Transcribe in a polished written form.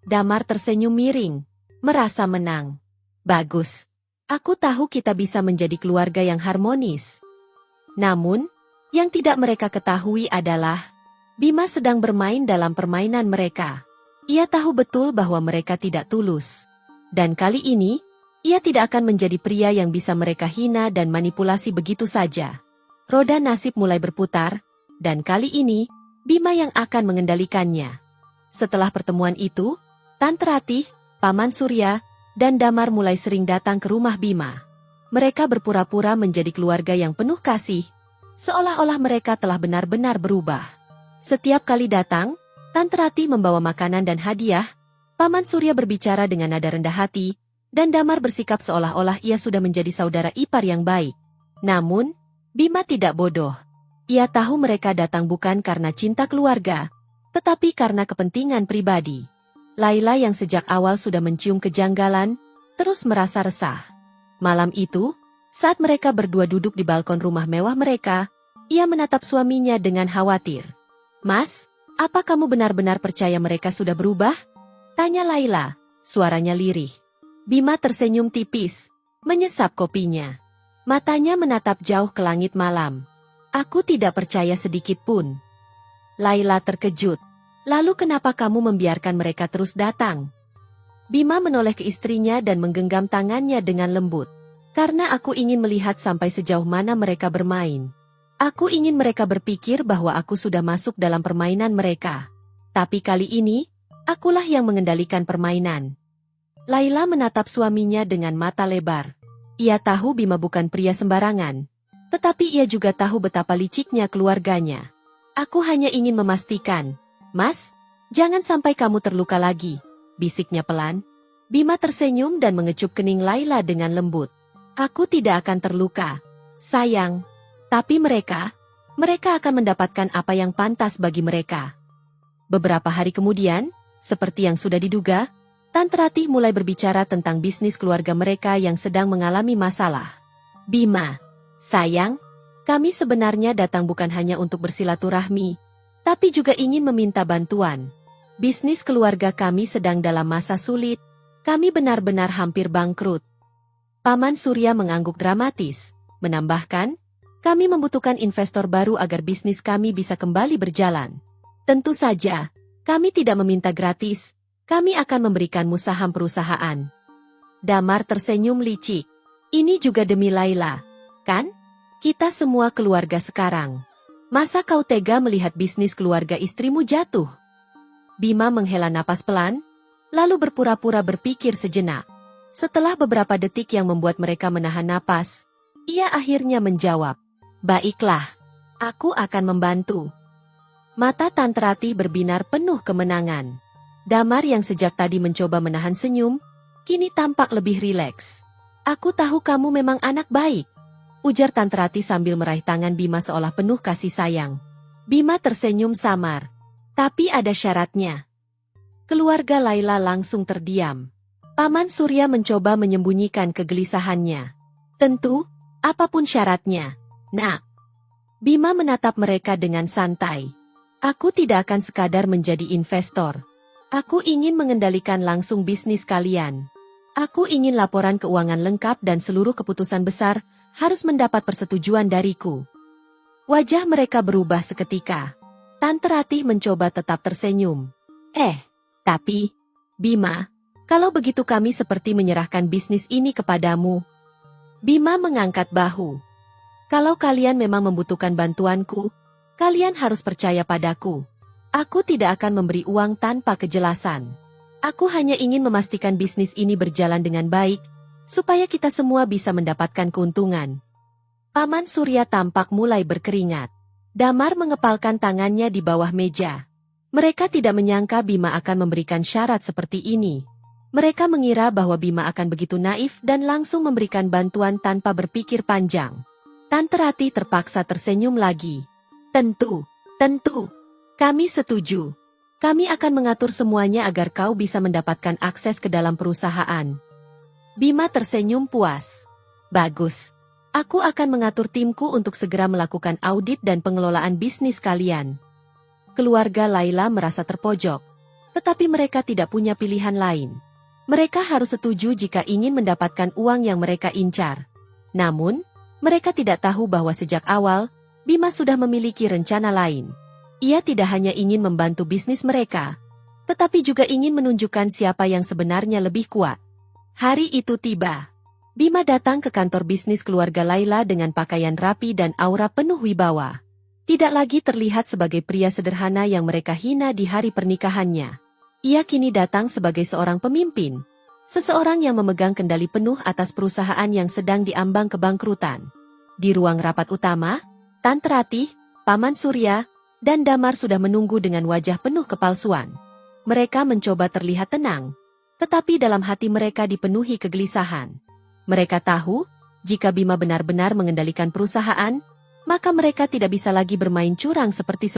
Damar tersenyum miring, merasa menang. Bagus. Aku tahu kita bisa menjadi keluarga yang harmonis. Namun, yang tidak mereka ketahui adalah, Bima sedang bermain dalam permainan mereka. Ia tahu betul bahwa mereka tidak tulus. Dan kali ini, ia tidak akan menjadi pria yang bisa mereka hina dan manipulasi begitu saja. Roda nasib mulai berputar, dan kali ini, Bima yang akan mengendalikannya. Setelah pertemuan itu, Tante Ratih, Paman Surya, dan Damar mulai sering datang ke rumah Bima. Mereka berpura-pura menjadi keluarga yang penuh kasih, seolah-olah mereka telah benar-benar berubah. Setiap kali datang, Tante Ratih membawa makanan dan hadiah, Paman Surya berbicara dengan nada rendah hati, dan Damar bersikap seolah-olah ia sudah menjadi saudara ipar yang baik. Namun, Bima tidak bodoh. Ia tahu mereka datang bukan karena cinta keluarga, tetapi karena kepentingan pribadi. Laila yang sejak awal sudah mencium kejanggalan, terus merasa resah. Malam itu, saat mereka berdua duduk di balkon rumah mewah mereka, ia menatap suaminya dengan khawatir. "Mas, apa kamu benar-benar percaya mereka sudah berubah?" tanya Laila, suaranya lirih. Bima tersenyum tipis, menyesap kopinya. Matanya menatap jauh ke langit malam. "Aku tidak percaya sedikit pun." Laila terkejut. "Lalu kenapa kamu membiarkan mereka terus datang?" Bima menoleh ke istrinya dan menggenggam tangannya dengan lembut. "Karena aku ingin melihat sampai sejauh mana mereka bermain. Aku ingin mereka berpikir bahwa aku sudah masuk dalam permainan mereka. Tapi kali ini, akulah yang mengendalikan permainan." Laila menatap suaminya dengan mata lebar. Ia tahu Bima bukan pria sembarangan. Tetapi ia juga tahu betapa liciknya keluarganya. "Aku hanya ingin memastikan, Mas, jangan sampai kamu terluka lagi," bisiknya pelan. Bima tersenyum dan mengecup kening Laila dengan lembut. "Aku tidak akan terluka, sayang. Tapi mereka akan mendapatkan apa yang pantas bagi mereka." Beberapa hari kemudian, seperti yang sudah diduga, Tante Ratih mulai berbicara tentang bisnis keluarga mereka yang sedang mengalami masalah. "Bima, sayang, kami sebenarnya datang bukan hanya untuk bersilaturahmi, tapi juga ingin meminta bantuan. Bisnis keluarga kami sedang dalam masa sulit, kami benar-benar hampir bangkrut." Paman Surya mengangguk dramatis, menambahkan, "Kami membutuhkan investor baru agar bisnis kami bisa kembali berjalan. Tentu saja, kami tidak meminta gratis, kami akan memberikanmu saham perusahaan." Damar tersenyum licik. "Ini juga demi Laila, kan? Kita semua keluarga sekarang. Masa kau tega melihat bisnis keluarga istrimu jatuh?" Bima menghela napas pelan, lalu berpura-pura berpikir sejenak. Setelah beberapa detik yang membuat mereka menahan napas, ia akhirnya menjawab, "Baiklah, aku akan membantu." Mata Tante Ratih berbinar penuh kemenangan. Damar yang sejak tadi mencoba menahan senyum, kini tampak lebih rileks. "Aku tahu kamu memang anak baik," ujar Tante Ratih sambil meraih tangan Bima seolah penuh kasih sayang. Bima tersenyum samar. "Tapi ada syaratnya." Keluarga Laila langsung terdiam. Paman Surya mencoba menyembunyikan kegelisahannya. "Tentu, apapun syaratnya, Nak." Bima menatap mereka dengan santai. "Aku tidak akan sekadar menjadi investor. Aku ingin mengendalikan langsung bisnis kalian. Aku ingin laporan keuangan lengkap dan seluruh keputusan besar harus mendapat persetujuan dariku." Wajah mereka berubah seketika. Tante Ratih mencoba tetap tersenyum. Tapi, Bima, kalau begitu kami seperti menyerahkan bisnis ini kepadamu." Bima mengangkat bahu. "Kalau kalian memang membutuhkan bantuanku, kalian harus percaya padaku. Aku tidak akan memberi uang tanpa kejelasan. Aku hanya ingin memastikan bisnis ini berjalan dengan baik, supaya kita semua bisa mendapatkan keuntungan." Paman Surya tampak mulai berkeringat. Damar mengepalkan tangannya di bawah meja. Mereka tidak menyangka Bima akan memberikan syarat seperti ini. Mereka mengira bahwa Bima akan begitu naif dan langsung memberikan bantuan tanpa berpikir panjang. Tante Ratih terpaksa tersenyum lagi. Tentu. Kami setuju. Kami akan mengatur semuanya agar kau bisa mendapatkan akses ke dalam perusahaan." Bima tersenyum puas. "Bagus. Aku akan mengatur timku untuk segera melakukan audit dan pengelolaan bisnis kalian." Keluarga Laila merasa terpojok. Tetapi mereka tidak punya pilihan lain. Mereka harus setuju jika ingin mendapatkan uang yang mereka incar. Namun, mereka tidak tahu bahwa sejak awal, Bima sudah memiliki rencana lain. Ia tidak hanya ingin membantu bisnis mereka, tetapi juga ingin menunjukkan siapa yang sebenarnya lebih kuat. Hari itu tiba. Bima datang ke kantor bisnis keluarga Laila dengan pakaian rapi dan aura penuh wibawa. Tidak lagi terlihat sebagai pria sederhana yang mereka hina di hari pernikahannya. Ia kini datang sebagai seorang pemimpin. Seseorang yang memegang kendali penuh atas perusahaan yang sedang diambang kebangkrutan. Di ruang rapat utama, Tante Ratih, Paman Surya, dan Damar sudah menunggu dengan wajah penuh kepalsuan. Mereka mencoba terlihat tenang, tetapi dalam hati mereka dipenuhi kegelisahan. Mereka tahu, jika Bima benar-benar mengendalikan perusahaan, maka mereka tidak bisa lagi bermain curang seperti sebelumnya.